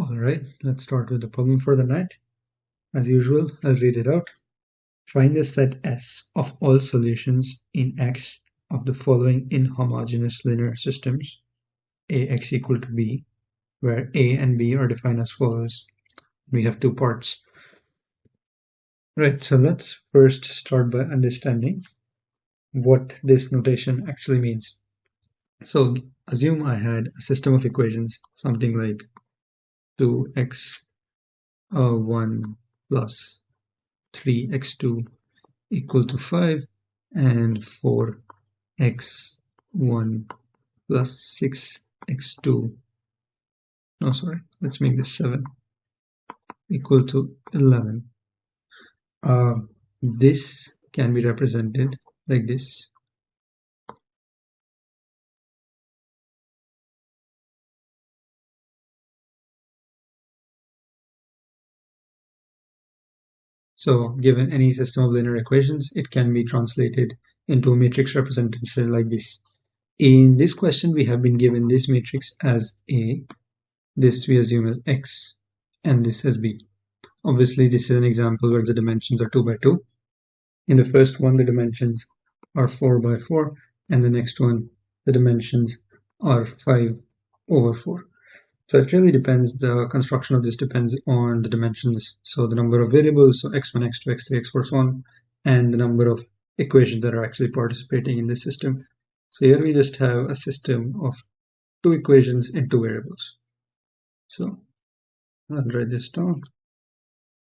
Alright, let's start with the problem for the night. As usual, I'll read it out. Find the set S of all solutions in X of the following inhomogeneous linear systems, AX equal to B, where A and B are defined as follows. We have two parts. Right, so let's first start by understanding what this notation actually means. So assume I had a system of equations, something like 2x 1 plus 3x2 equal to 5 and 4x1 plus 6x2, no sorry, let's make this 7, equal to 11. This can be represented like this. So given any system of linear equations, it can be translated into a matrix representation like this. In this question, we have been given this matrix as A, this we assume as X, and this as B. Obviously, this is an example where the dimensions are 2 by 2. In the first one, the dimensions are 4 by 4, and the next one, the dimensions are 5 over 4. So it really depends, the construction of this depends on the dimensions. So the number of variables, so x1, x2, x3, x4, so on, and the number of equations that are actually participating in this system. So here we just have a system of two equations in two variables. So I'll write this down.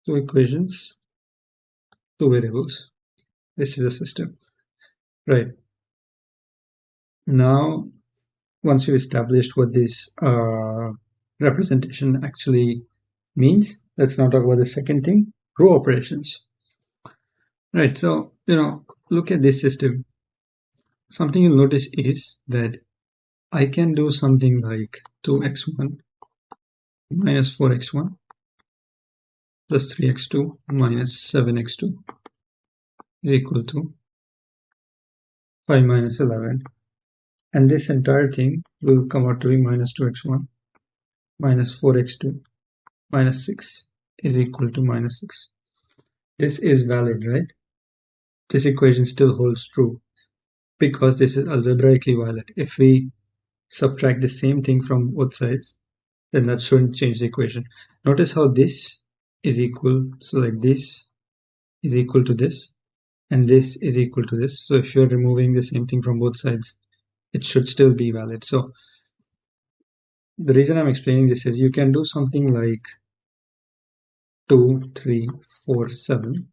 Two equations, two variables. This is a system, right? Now, once we've established what this representation actually means, let's now talk about the second thing, row operations. Right, so, look at this system. Something you'll notice is that I can do something like 2x1 minus 4x1 plus 3x2 minus 7x2 is equal to 5 minus 11. And this entire thing will come out to be minus 2x1 minus 4x2 minus 6 is equal to minus 6. This is valid, right? This equation still holds true because this is algebraically valid. If we subtract the same thing from both sides, then that shouldn't change the equation. Notice how this is equal, so like this is equal to this, and this is equal to this. So if you're removing the same thing from both sides, it should still be valid. So the reason I'm explaining this is you can do something like 2, 3, 4, 7,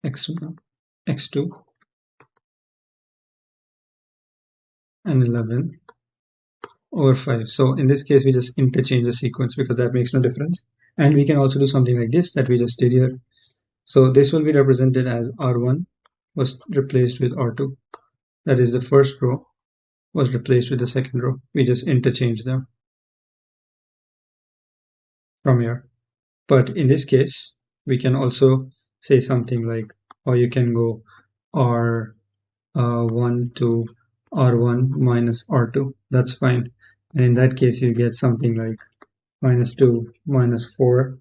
x1, x2, and 11 over 5. So in this case, we just interchange the sequence because that makes no difference. And we can also do something like this that we just did here. So this will be represented as R1 was replaced with R2. That is, the first row was replaced with the second row. We just interchange them from here. But in this case, we can also say something like, or you can go R1 to R1 minus R2. That's fine. And in that case, you get something like minus 2 minus 4.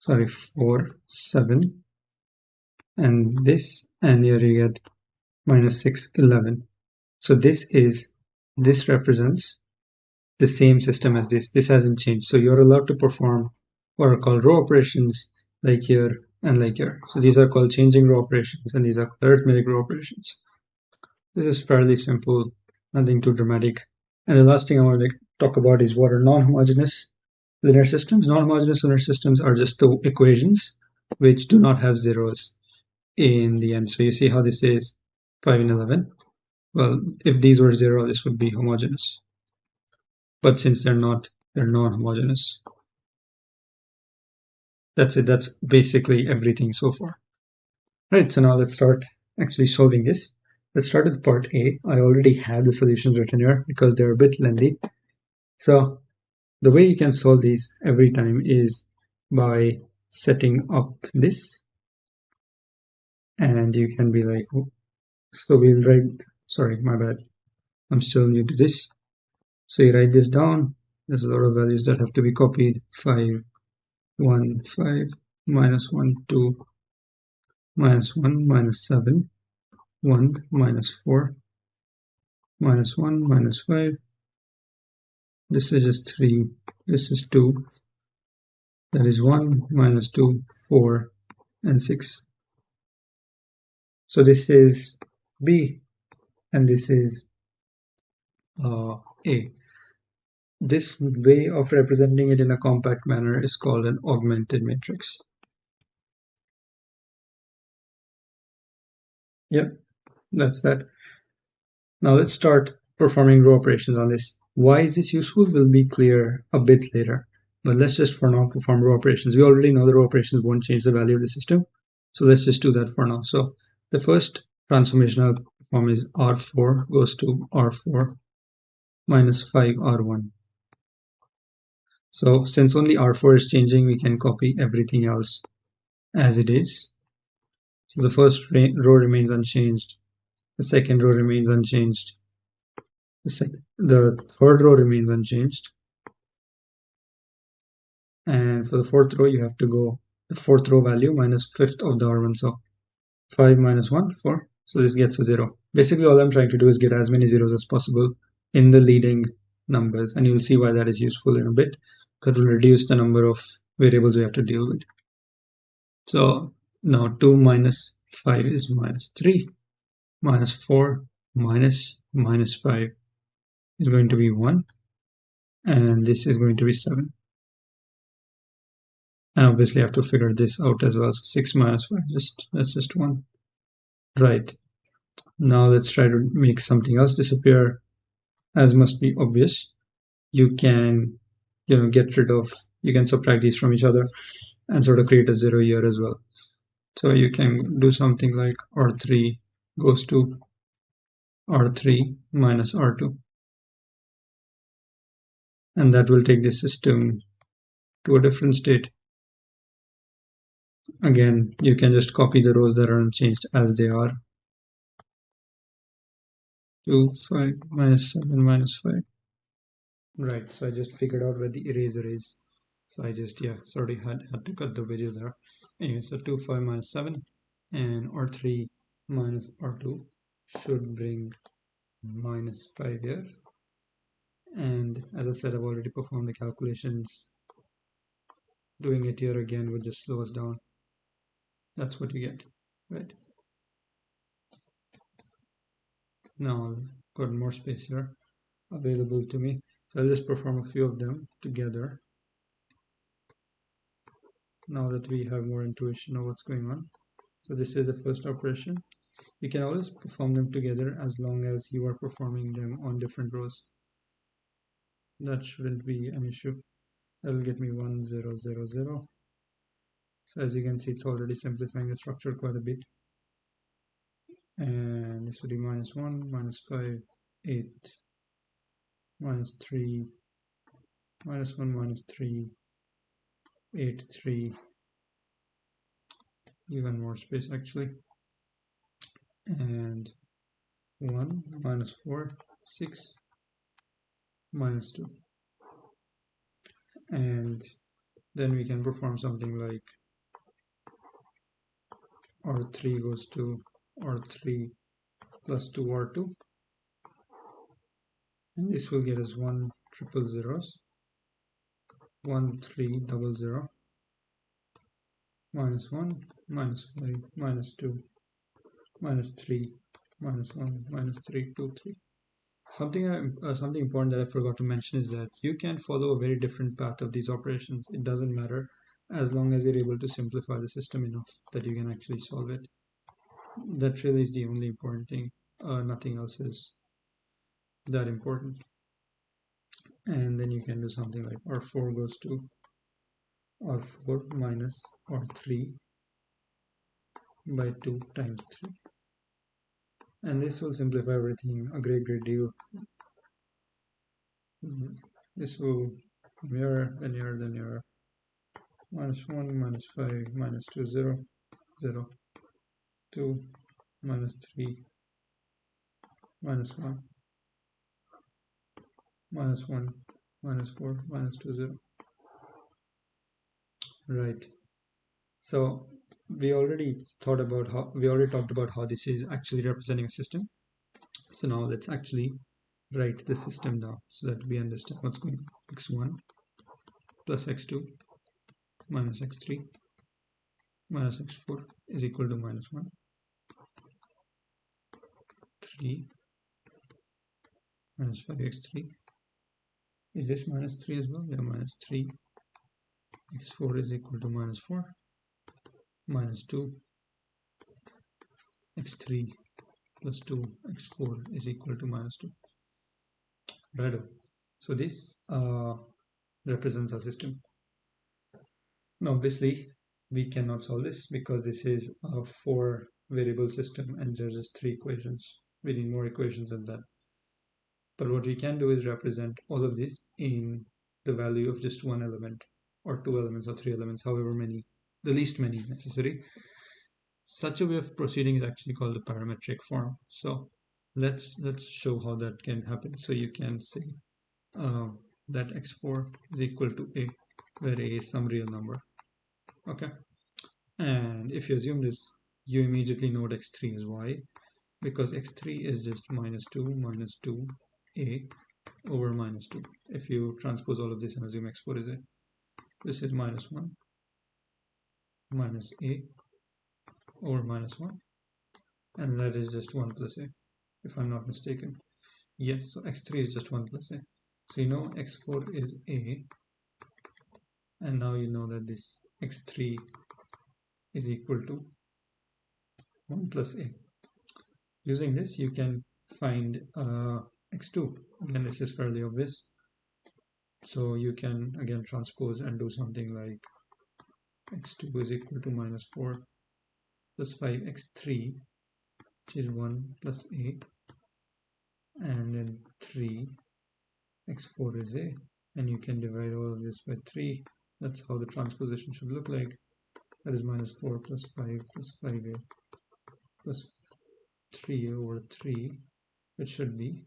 4, 7. And this, and here you get minus 6, 11. So this represents the same system as this. This hasn't changed. So you're allowed to perform what are called row operations like here and like here. So these are called changing row operations and these are arithmetic row operations. This is fairly simple, nothing too dramatic. And the last thing I want to talk about is what are non-homogeneous linear systems. Non-homogeneous linear systems are just two equations which do not have zeros in the end. So you see how this is 5 and 11. Well, if these were 0, this would be homogeneous. But since they're not, they're non-homogeneous. That's it. That's basically everything so far. Right, so now let's start actually solving this. Let's start with part A. I already have the solutions written here because they're a bit lengthy. So the way you can solve these every time is by setting up this. And you can be like, so we'll write, sorry, my bad. I'm still new to this. So you write this down. There's a lot of values that have to be copied. 5, 1, 5, minus 1, 2, minus 1, minus 7, 1, minus 4, minus 1, minus 5. This is just 3. This is 2. That is 1, minus 2, 4, and 6. So this is B, and this is A. This way of representing it in a compact manner is called an augmented matrix. Yep, that's that. Now let's start performing row operations on this. Why is this useful will be clear a bit later, but let's just for now perform row operations. We already know the row operations won't change the value of the system, so let's just do that for now. So the first transformation I'll perform is R4 goes to R4 minus 5R1. So since only R4 is changing, we can copy everything else as it is. So the first row remains unchanged. The second row remains unchanged. The third row remains unchanged. And for the fourth row, you have to go the fourth row value minus fifth of the R1. So 5 minus 1, 4. So this gets a 0. Basically, all I'm trying to do is get as many zeros as possible in the leading numbers. And you'll see why that is useful in a bit, because it will reduce the number of variables we have to deal with. So now 2 minus 5 is minus 3. Minus 4 minus 5 is going to be 1. And this is going to be 7. And obviously I have to figure this out as well. So 6 minus 5, that's just 1. Right. Now let's try to make something else disappear. As must be obvious, you can get rid of, you can subtract these from each other and sort of create a 0 here as well. So you can do something like R3 goes to R3 minus R2. And that will take the system to a different state. Again, you can just copy the rows that are unchanged as they are. 2, 5, minus 7, minus 5. Right, so I just figured out where the eraser is. So I just, sorry, had to cut the video there. Anyway, so 2, 5, minus 7, and R3 minus R2 should bring minus 5 here. And as I said, I've already performed the calculations. Doing it here again would just slow us down. That's what you get, right? Now I've got more space here available to me. So I'll just perform a few of them together. Now that we have more intuition of what's going on. So this is the first operation. You can always perform them together as long as you are performing them on different rows. That shouldn't be an issue. That will get me 1, 0, 0, 0. So as you can see, it's already simplifying the structure quite a bit. And this would be minus 1, minus 5, 8, minus 3, minus 1, minus 3, 8, 3, even more space actually, and 1, minus 4, 6, minus 2. And then we can perform something like R3 goes to R3 plus 2 R2, and this will get us 1 triple zeros, 1 3 double 0, minus 1, minus 5, minus 2, minus 3, minus 1, minus 3, 2, 3. Something important that I forgot to mention is that you can follow a very different path of these operations. It doesn't matter as long as you're able to simplify the system enough that you can actually solve it. That really is the only important thing. Nothing else is that important. And then you can do something like R4 goes to R4 minus R3 by 2 times 3. And this will simplify everything a great deal. This will come here, then here, then here. Minus 1, minus 5, minus 2, 0, 0, 2, minus 3, minus 1. minus 1, minus 4, minus 2, 0. Right. So we already talked about how this is actually representing a system. So now let's actually write the system down so that we understand what's going on. X1 plus x2 minus x3 minus x4 is equal to minus 1, 3 minus 5x3. Is this minus 3 as well? Yeah, minus 3. X4 is equal to minus 4, minus 2. X3 plus 2, x4 is equal to minus 2. Right. So this represents our system. Now, obviously, we cannot solve this because this is a 4-variable system and there's just 3 equations. We need more equations than that. But what we can do is represent all of this in the value of just one element or 2 elements or 3 elements, however many, the least many necessary. Such a way of proceeding is actually called the parametric form. So let's show how that can happen. So you can say that x4 is equal to a, where a is some real number. Okay, and if you assume this, you immediately know x3 is y, because x3 is just minus 2 a over minus 2. If you transpose all of this and assume x4 is a, this is minus 1 minus a over minus 1, and that is just 1 plus a, if I'm not mistaken. Yes, so x3 is just 1 plus a. So you know x4 is a, and now you know that this x3 is equal to 1 plus a. Using this, you can find x2. Again, this is fairly obvious. So you can again transpose and do something like x2 is equal to minus 4 plus 5x3, which is 1 plus a, and then 3 x4 is a, and you can divide all of this by 3. That's how the transposition should look like. That is minus 4 plus 5 plus 5a plus 3 over 3, which should be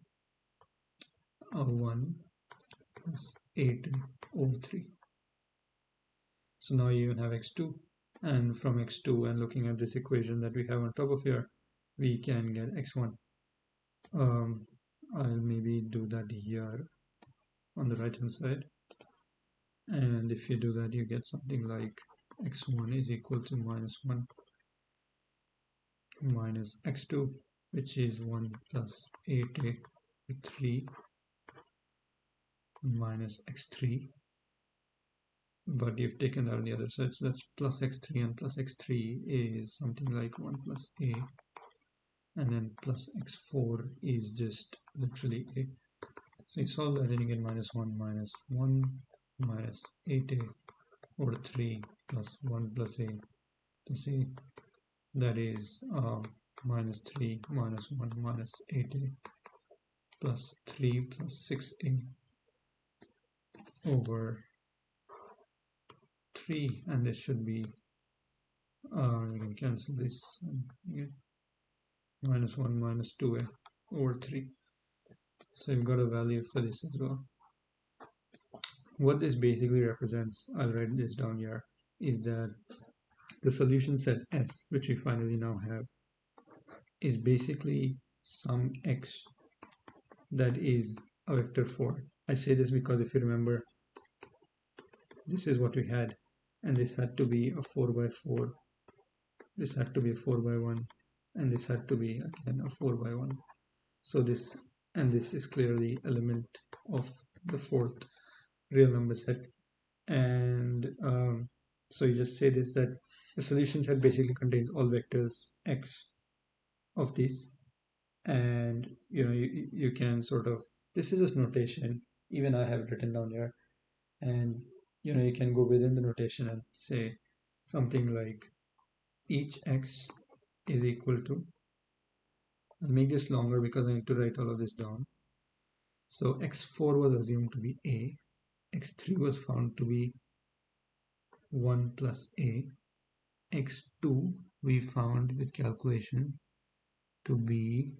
1 plus 8 over 3. So now you even have x2, and from x2 and looking at this equation that we have on top of here, we can get x1. I'll maybe do that here on the right hand side, and if you do that, you get something like x1 is equal to minus 1 minus x2, which is 1 plus 8a 3 minus x3, but you've taken that on the other side, so that's plus x3, and plus x3 is something like 1 plus a, and then plus x4 is just literally a. So you solve that and you get minus 1 minus 8a over 3 plus 1 plus a plus a. That is minus 3 minus 1 minus 8a plus 3 plus 6a over 3, and this should be, we can cancel this and get minus 1 minus 2a over 3. So you've got a value for this as well. What this basically represents, I'll write this down here, is that the solution set S, which we finally now have, is basically some x that is a vector 4. I say this because if you remember, this is what we had, and this had to be a 4 by 4, this had to be a 4 by 1, and this had to be again a 4 by 1. So this and this is clearly element of the 4th real number set, and so you just say this, that the solution set basically contains all vectors x of these, and you can sort of, this is just notation, even I have it written down here, and you can go within the notation and say something like each x is equal to, I'll make this longer because I need to write all of this down. So x4 was assumed to be a, x3 was found to be 1 plus a, x2 we found with calculation to be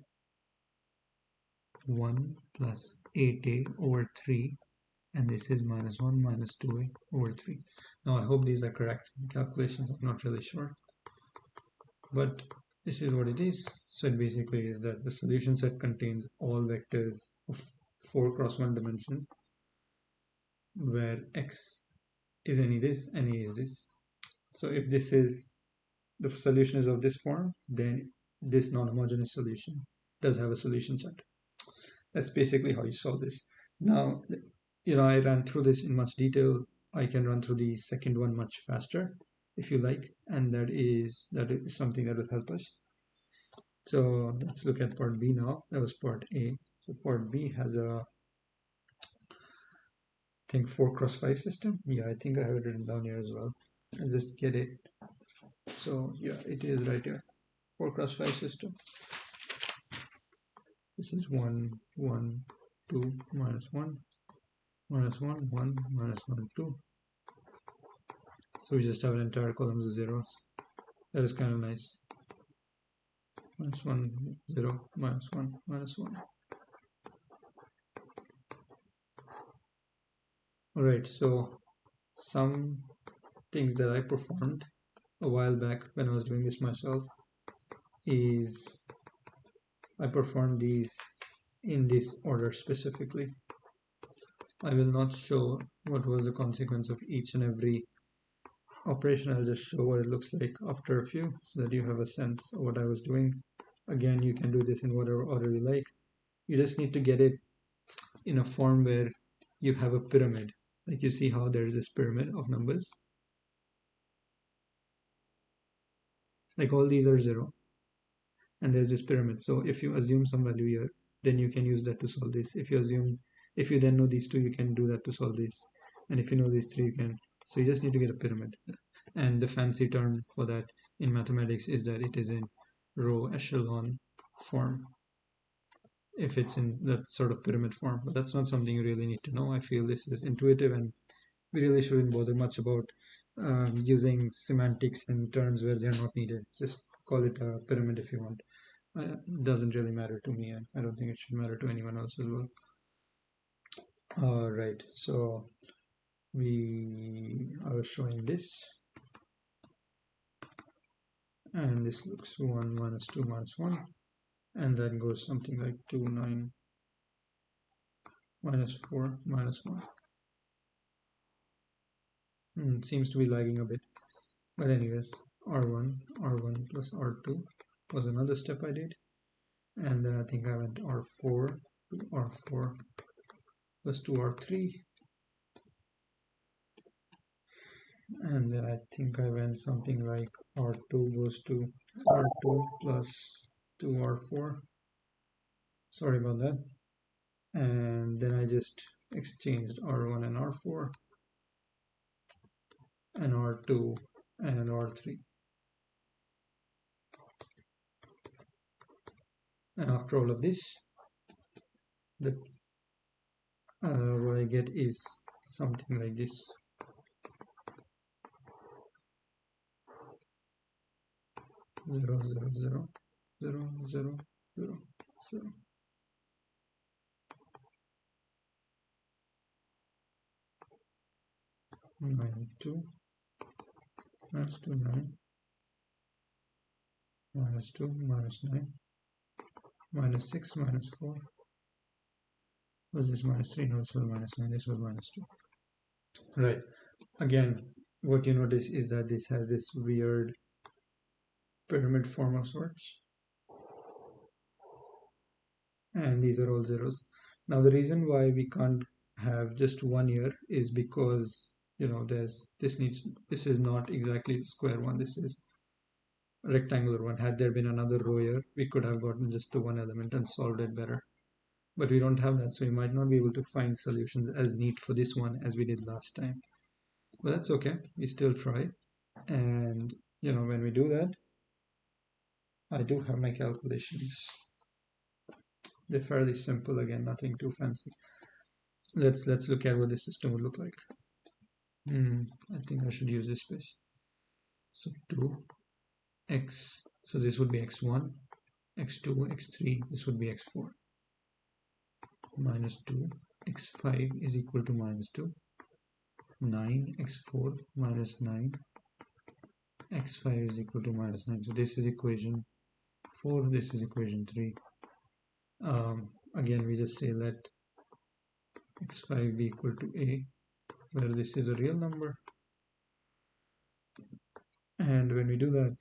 1 plus 8a over 3, and this is minus 1 minus 2a over 3. Now I hope these are correct calculations, I'm not really sure, but this is what it is. So it basically is that the solution set contains all vectors of 4 cross 1 dimension where x is any this and a is this. So if this is the solution is of this form, then this non-homogeneous solution does have a solution set. That's basically how you solve this. Now, I ran through this in much detail. I can run through the second one much faster if you like, and that is something that will help us. So let's look at part B now. That was part A. So part B has a, I think, 4 cross 5 system. Yeah, I think I have it written down here as well. I'll just get it. So yeah, it is right here. 4 cross 5 system. This is 1, 1, 2, minus 1, minus 1, 1, minus 1, 2. So we just have an entire column of zeros. That is kind of nice. Minus 1, 0, minus 1, minus 1. Alright, so some things that I performed a while back when I was doing this myself is I performed these in this order specifically. I will not show what was the consequence of each and every operation. I'll just show what it looks like after a few so that you have a sense of what I was doing. Again, you can do this in whatever order you like. You just need to get it in a form where you have a pyramid. Like you see how there's this pyramid of numbers. Like all these are 0. And there's this pyramid. So if you assume some value here, then you can use that to solve this. If you then know these two, you can do that to solve this. And if you know these three, you can. So you just need to get a pyramid. And the fancy term for that in mathematics is that it is in row echelon form, if it's in that sort of pyramid form. But that's not something you really need to know. I feel this is intuitive, and we really shouldn't bother much about using semantics and terms where they're not needed. Just call it a pyramid if you want. It doesn't really matter to me, and I don't think it should matter to anyone else as well. Alright, so I was showing this, and this looks 1 minus 2 minus 1, and then goes something like 2, 9, minus 4, minus 1. It seems to be lagging a bit, but anyways, R1 plus R2 was another step I did, and then I think I went R4 to R4 plus 2R3, and then I think I went something like R2 goes to R2 plus 2R4. Sorry about that. And then I just exchanged R1 and R4 and R2 and R3. And after all of this, what I get is something like this. 0, 0, 0, 0, 0, 0, 0. Nine, 2, minus 2, 9, minus 2, minus 9, minus 6, minus 4. Was this minus 3? No, this was minus 9, this was minus 2. Right. Again, what you notice is that this has this weird pyramid form of sorts. And these are all zeros. Now the reason why we can't have just one here is because this is not exactly a square one, this is a rectangular one. Had there been another row here, we could have gotten just the one element and solved it better. But we don't have that, so we might not be able to find solutions as neat for this one as we did last time. But that's okay, we still try. And when we do that, I do have my calculations. They're fairly simple, again, nothing too fancy. Let's look at what this system would look like. I think I should use this space. So 2x, so this would be x1, x2, x3, this would be x4. minus 2 x5 is equal to minus 2, 9 x4 minus 9 x5 is equal to minus 9. So this is equation 4, this is equation 3. Again we just say let x5 be equal to a, where this is a real number, and when we do that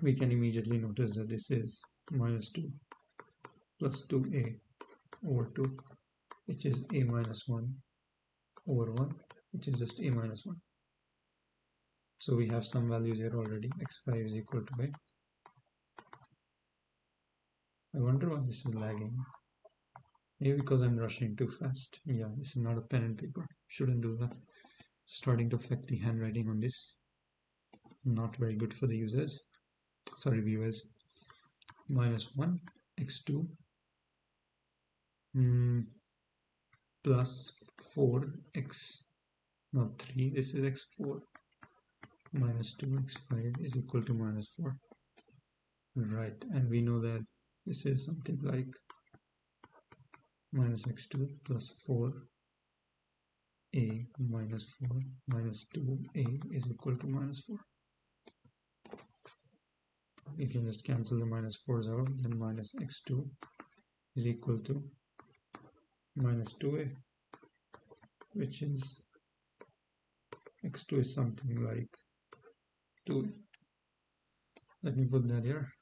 we can immediately notice that this is minus 2 plus 2a over 2, which is a minus 1 over 1, which is just a minus 1. So we have some values here already. X5 is equal to a. I wonder why this is lagging. Maybe because I'm rushing too fast. Yeah, this is not a pen and paper. Shouldn't do that. Starting to affect the handwriting on this. Not very good for the users. Sorry, viewers. Minus 1 x2 plus 4x, not 3, this is x4 minus 2x5 is equal to minus 4. Right, and we know that this is something like minus x2 plus 4a minus 4 minus 2a is equal to minus 4. You can just cancel the minus 4's out, then minus x2 is equal to minus 2a, which is x2 is something like 2a. Let me put that here.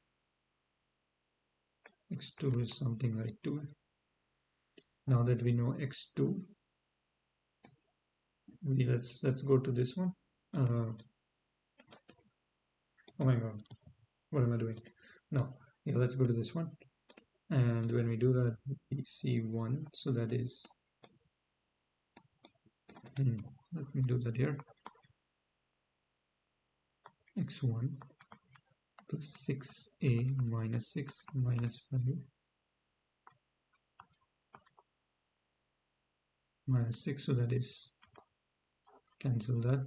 x2 is something like 2a. Now that we know x2, let's go to this one. Oh my god, what am I doing? No, yeah, let's go to this one. And when we do that, we see 1, so that is, let me do that here, x1 plus 6a minus 6 minus 5 minus 6, so that is, cancel that,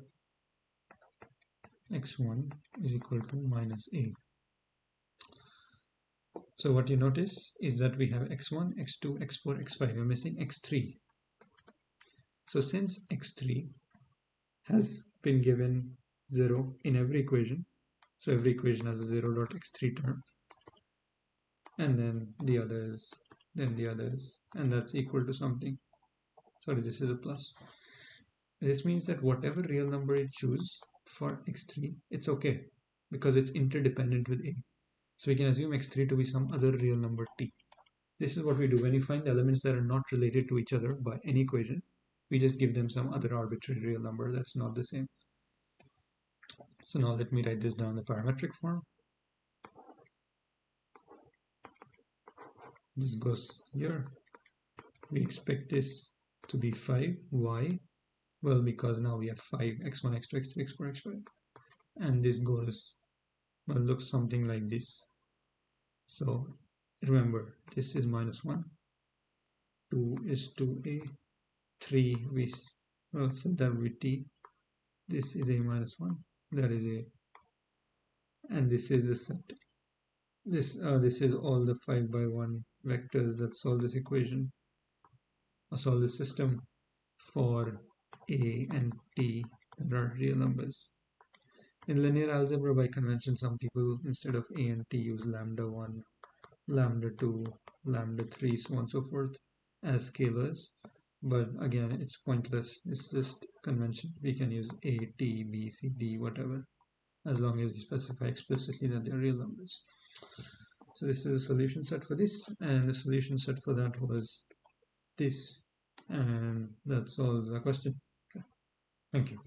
x1 is equal to minus a. So what you notice is that we have x1, x2, x4, x5, we're missing x3. So since x3 has been given 0 in every equation, so every equation has a 0.x3 term, and then the others, and that's equal to something. Sorry, this is a plus. This means that whatever real number you choose for x3, it's okay, because it's interdependent with a. So we can assume x3 to be some other real number t. This is what we do when you find elements that are not related to each other by any equation. We just give them some other arbitrary real number that's not the same. So now let me write this down in the parametric form. This goes here. We expect this to be 5. Why? Well, because now we have 5, x1, x2, x3, x4, x5. And this goes, well, looks something like this. So remember, this is minus 1, 2 is 2a, 3 we, well, set that with t. This is a minus 1, that is a, and this is the set. This is all the 5 by 1 vectors that solve this equation, or solve the system for a and t that are real numbers. In linear algebra, by convention, some people instead of a and t use lambda 1, lambda 2, lambda 3, so on and so forth as scalars. But again, it's pointless. It's just convention. We can use a, t, b, c, d, whatever, as long as we specify explicitly that they're real numbers. So this is a solution set for this, and the solution set for that was this, and that solves our question. Okay. Thank you.